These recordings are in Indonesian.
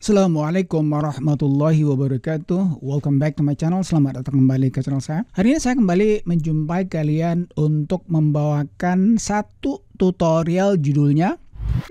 Assalamualaikum warahmatullahi wabarakatuh. Welcome back to my channel. Selamat datang kembali ke channel saya. Hari ini saya kembali menjumpai kalian untuk membawakan satu tutorial judulnya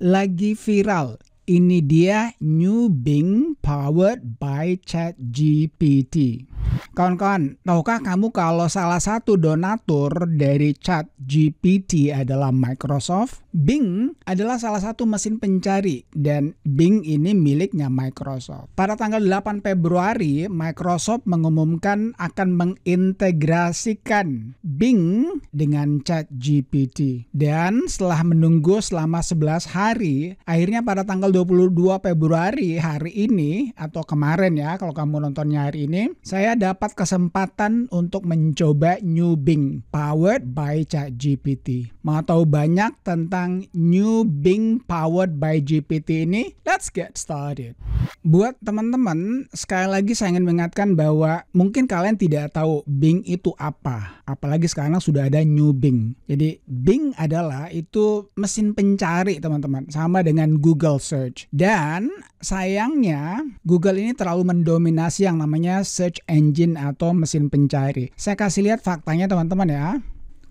lagi viral. Ini dia New Bing powered by ChatGPT. Kawan-kawan, tahukah kamu kalau salah satu donatur dari ChatGPT adalah Microsoft? Bing adalah salah satu mesin pencari dan Bing ini miliknya Microsoft. Pada tanggal 8 Februari, Microsoft mengumumkan akan mengintegrasikan Bing dengan ChatGPT. Dan setelah menunggu selama 11 hari, akhirnya pada tanggal 22 Februari hari ini atau kemarin ya, kalau kamu nontonnya hari ini, saya dapat kesempatan untuk mencoba New Bing powered by ChatGPT. Mau tahu banyak tentang New Bing powered by GPT ini? Let's get started. Buat teman-teman, sekali lagi saya ingin mengingatkan bahwa mungkin kalian tidak tahu Bing itu apa. Apalagi sekarang sudah ada New Bing. Jadi Bing adalah itu mesin pencari teman-teman, sama dengan Google Search. Dan sayangnya Google ini terlalu mendominasi yang namanya search engine atau mesin pencari. Saya kasih lihat faktanya teman-teman ya.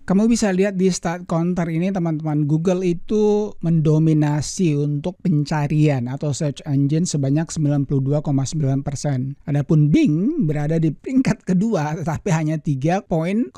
Kamu bisa lihat di start counter ini teman-teman, Google itu mendominasi untuk pencarian atau search engine sebanyak 92,9%. Adapun Bing berada di peringkat kedua tetapi hanya 3,03%.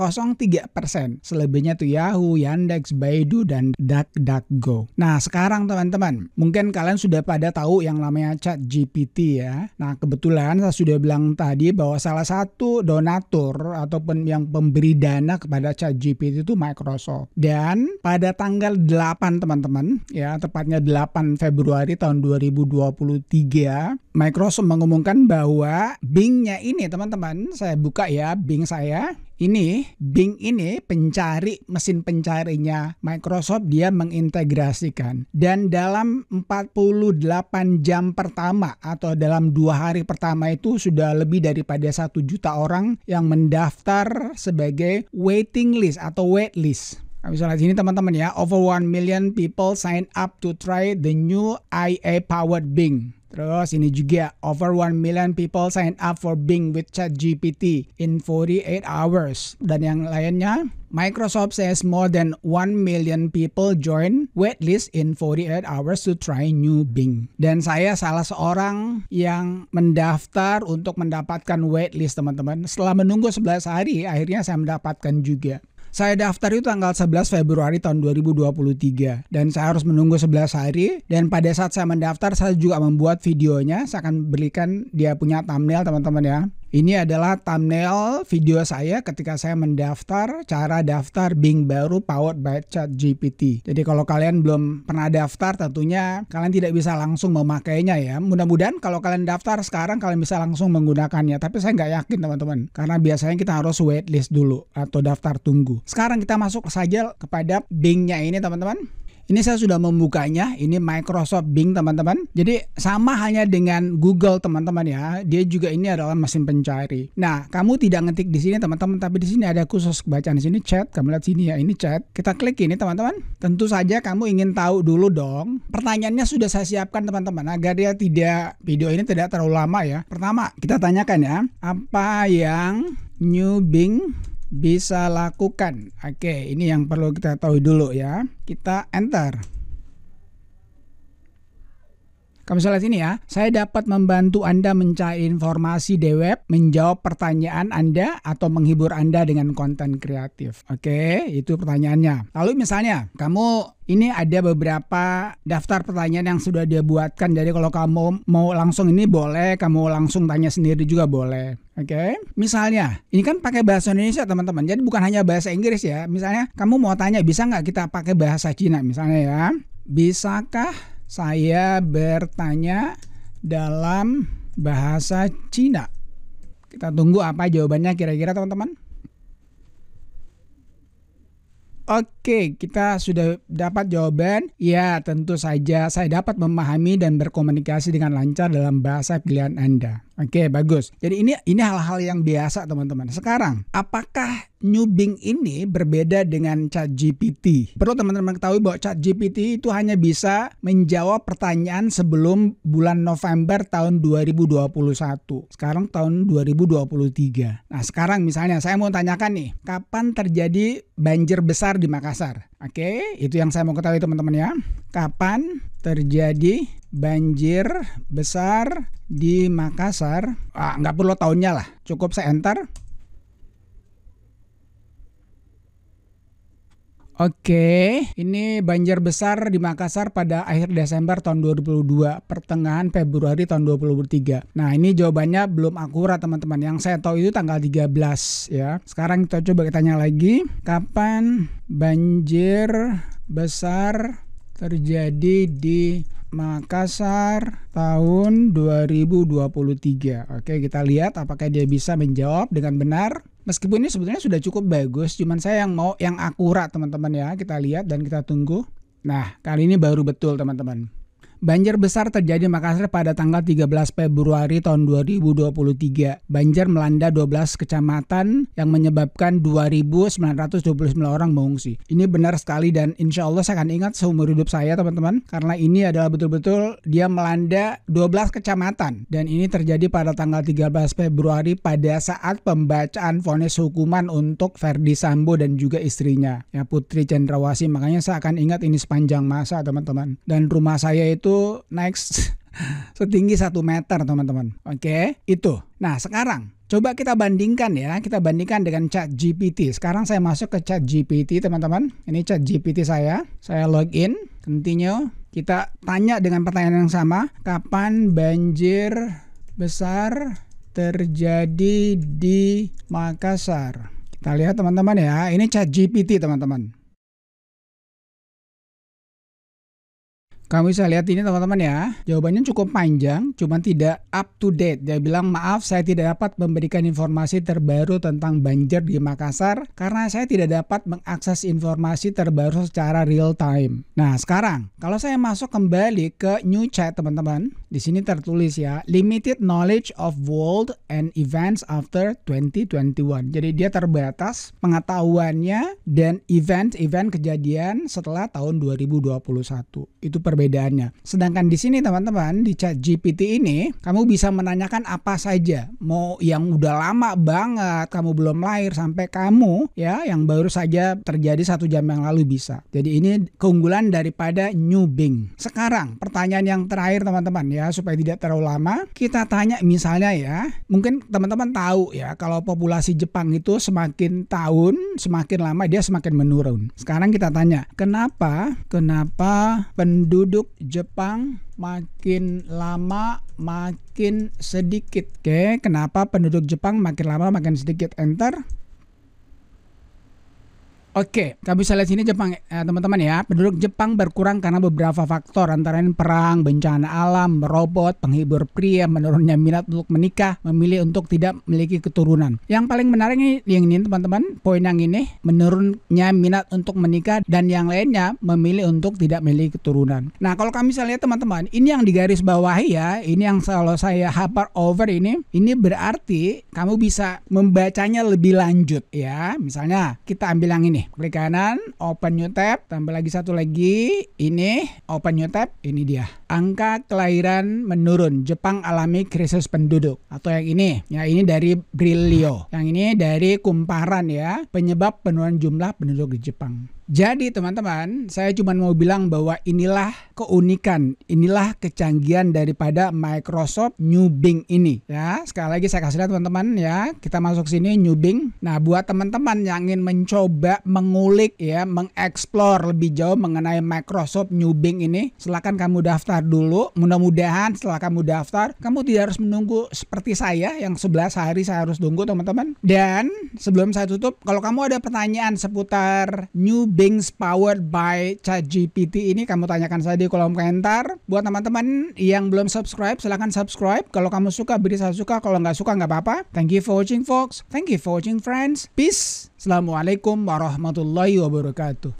Selebihnya tuh Yahoo, Yandex, Baidu, dan DuckDuckGo. Nah sekarang teman-teman, mungkin kalian sudah pada tahu yang namanya ChatGPT ya. Nah kebetulan saya sudah bilang tadi bahwa salah satu donatur ataupun yang pemberi dana kepada ChatGPT itu Microsoft. Dan pada tanggal 8 teman-teman ya, tepatnya 8 Februari tahun 2023, Microsoft mengumumkan bahwa Bing-nya ini teman-teman, saya buka ya Bing saya. Bing ini pencari, mesin pencarinya Microsoft, dia mengintegrasikan. Dan dalam 48 jam pertama atau dalam 2 hari pertama itu sudah lebih daripada 1 juta orang yang mendaftar sebagai waiting list atau wait list. Nah, bisa lihat sini teman-teman ya, over 1 million people sign up to try the new IA powered Bing. Terus ini juga over 1 million people sign up for Bing with ChatGPT in 48 hours. Dan yang lainnya, Microsoft says more than 1 million people join waitlist in 48 hours to try new Bing. Dan saya salah seorang yang mendaftar untuk mendapatkan waitlist teman-teman. Setelah menunggu 11 hari, akhirnya saya mendapatkan juga. Saya daftar itu tanggal 11 Februari tahun 2023 dan saya harus menunggu 11 hari, dan pada saat saya mendaftar saya juga membuat videonya. Saya akan berikan dia punya thumbnail teman-teman ya. Ini adalah thumbnail video saya ketika saya mendaftar, cara daftar Bing baru powered by ChatGPT. Jadi kalau kalian belum pernah daftar tentunya kalian tidak bisa langsung memakainya ya. Mudah-mudahan kalau kalian daftar sekarang kalian bisa langsung menggunakannya. Tapi saya nggak yakin teman-teman, karena biasanya kita harus waitlist dulu atau daftar tunggu. Sekarang kita masuk saja kepada Bing-nya ini teman-teman. Ini saya sudah membukanya, ini Microsoft Bing teman-teman. Jadi sama halnya dengan Google teman-teman ya, dia juga ini adalah mesin pencari. Nah, kamu tidak ngetik di sini teman-teman, tapi di sini ada khusus bacaan di sini chat. Kamu lihat sini ya, ini chat. Kita klik ini teman-teman. Tentu saja kamu ingin tahu dulu dong. Pertanyaannya sudah saya siapkan teman-teman agar dia tidak, video ini tidak terlalu lama ya. Pertama, kita tanyakan ya, apa yang New Bing bisa lakukan? Oke, ini yang perlu kita tahu dulu ya. Kita enter. Kamu bisa lihat sini ya, saya dapat membantu Anda mencari informasi di web, menjawab pertanyaan Anda, atau menghibur Anda dengan konten kreatif. Oke, itu pertanyaannya. Lalu misalnya, kamu ini ada beberapa daftar pertanyaan yang sudah dia buatkan. Jadi kalau kamu mau langsung ini boleh, kamu langsung tanya sendiri juga boleh. Oke, misalnya ini kan pakai bahasa Indonesia teman-teman, jadi bukan hanya bahasa Inggris ya. Misalnya kamu mau tanya, bisa nggak kita pakai bahasa Cina misalnya ya. Bisakah saya bertanya dalam bahasa Cina? Kita tunggu apa jawabannya kira-kira teman-teman. Oke, kita sudah dapat jawaban. Ya, tentu saja saya dapat memahami dan berkomunikasi dengan lancar dalam bahasa pilihan Anda. Oke, bagus. Jadi ini hal-hal yang biasa teman-teman. Sekarang, apakah New Bing ini berbeda dengan ChatGPT? Perlu teman-teman ketahui bahwa ChatGPT itu hanya bisa menjawab pertanyaan sebelum bulan November tahun 2021. Sekarang tahun 2023. Nah, sekarang misalnya saya mau tanyakan nih, kapan terjadi banjir besar di Makassar? Oke, itu yang saya mau ketahui teman-teman ya. Kapan terjadi banjir besar di Makassar? Nggak perlu tahunnya lah, cukup saya enter. Oke, ini banjir besar di Makassar pada akhir Desember tahun 2022, pertengahan Februari tahun 2023. Nah, ini jawabannya belum akurat teman-teman. Yang saya tahu itu tanggal 13 ya. Sekarang kita coba tanya lagi, kapan banjir besar terjadi di Makassar tahun 2023. Oke, kita lihat apakah dia bisa menjawab dengan benar. Meskipun ini sebetulnya sudah cukup bagus, cuman saya yang mau yang akurat teman-teman ya. Kita lihat dan kita tunggu. Nah, kali ini baru betul teman-teman. Banjir besar terjadi di Makassar pada tanggal 13 Februari tahun 2023. Banjir melanda 12 kecamatan yang menyebabkan 2.929 orang mengungsi. Ini benar sekali dan insya Allah saya akan ingat seumur hidup saya teman-teman. Karena ini adalah betul-betul dia melanda 12 kecamatan. Dan ini terjadi pada tanggal 13 Februari pada saat pembacaan vonis hukuman untuk Ferdy Sambo dan juga istrinya, ya Putri Cendrawasih. Makanya saya akan ingat ini sepanjang masa teman-teman. Dan rumah saya itu naik setinggi 1 meter teman-teman. Oke, itu. Nah, sekarang coba kita bandingkan ya. Kita bandingkan dengan ChatGPT. Sekarang saya masuk ke ChatGPT teman-teman. Ini ChatGPT saya. Saya login, continue. Kita tanya dengan pertanyaan yang sama. Kapan banjir besar terjadi di Makassar? Kita lihat teman-teman ya. Ini ChatGPT teman-teman. Kamu bisa lihat ini teman-teman ya, jawabannya cukup panjang, cuman tidak up to date. Dia bilang, maaf saya tidak dapat memberikan informasi terbaru tentang banjir di Makassar karena saya tidak dapat mengakses informasi terbaru secara real time. Nah sekarang, kalau saya masuk kembali ke new chat teman-teman, di sini tertulis ya, limited knowledge of world and events after 2021. Jadi dia terbatas pengetahuannya dan event kejadian setelah tahun 2021. Itu perbedaannya. Sedangkan di sini teman-teman di ChatGPT ini kamu bisa menanyakan apa saja, mau yang udah lama banget kamu belum lahir sampai kamu ya yang baru saja terjadi 1 jam yang lalu bisa. Jadi ini keunggulan daripada New Bing. Sekarang pertanyaan yang terakhir teman-teman ya supaya tidak terlalu lama, kita tanya misalnya ya, mungkin teman-teman tahu ya kalau populasi Jepang itu semakin tahun semakin lama dia semakin menurun. Sekarang kita tanya, kenapa penduduk Jepang makin lama makin sedikit? Oke, kenapa penduduk Jepang makin lama makin sedikit? Enter. Oke, kamu bisa lihat sini Jepang teman-teman ya. Penduduk Jepang berkurang karena beberapa faktor, antara lain perang, bencana alam, robot, penghibur pria, menurunnya minat untuk menikah, memilih untuk tidak memiliki keturunan. Yang paling menarik ini yang ini teman-teman, poin yang ini, menurunnya minat untuk menikah dan yang lainnya memilih untuk tidak memiliki keturunan. Nah, kalau kami bisa lihat teman-teman, ini yang digaris bawahi ya, ini yang kalau saya hover over ini berarti kamu bisa membacanya lebih lanjut ya. Misalnya kita ambil yang ini. Klik kanan, open new tab, tambah lagi satu lagi, ini open new tab, ini dia. Angka kelahiran menurun, Jepang alami krisis penduduk. Atau yang ini, ya ini dari Brilio. Yang ini dari Kumparan ya, penyebab penurunan jumlah penduduk di Jepang. Jadi teman-teman, saya cuma mau bilang bahwa inilah keunikan, inilah kecanggihan daripada Microsoft New Bing ini. Ya, sekali lagi saya kasih lihat teman-teman ya, kita masuk sini New Bing. Nah, buat teman-teman yang ingin mencoba mengulik ya, mengeksplor lebih jauh mengenai Microsoft New Bing ini, silakan kamu daftar dulu. Mudah-mudahan setelah kamu daftar, kamu tidak harus menunggu seperti saya yang 11 hari saya harus tunggu teman-teman. Dan sebelum saya tutup, kalau kamu ada pertanyaan seputar New Bing's powered by ChatGPT ini, kamu tanyakan saja di kolom komentar. Buat teman-teman yang belum subscribe, silahkan subscribe. Kalau kamu suka, beri saya suka. Kalau nggak suka, nggak apa-apa. Thank you for watching folks. Thank you for watching friends. Peace. Assalamualaikum warahmatullahi wabarakatuh.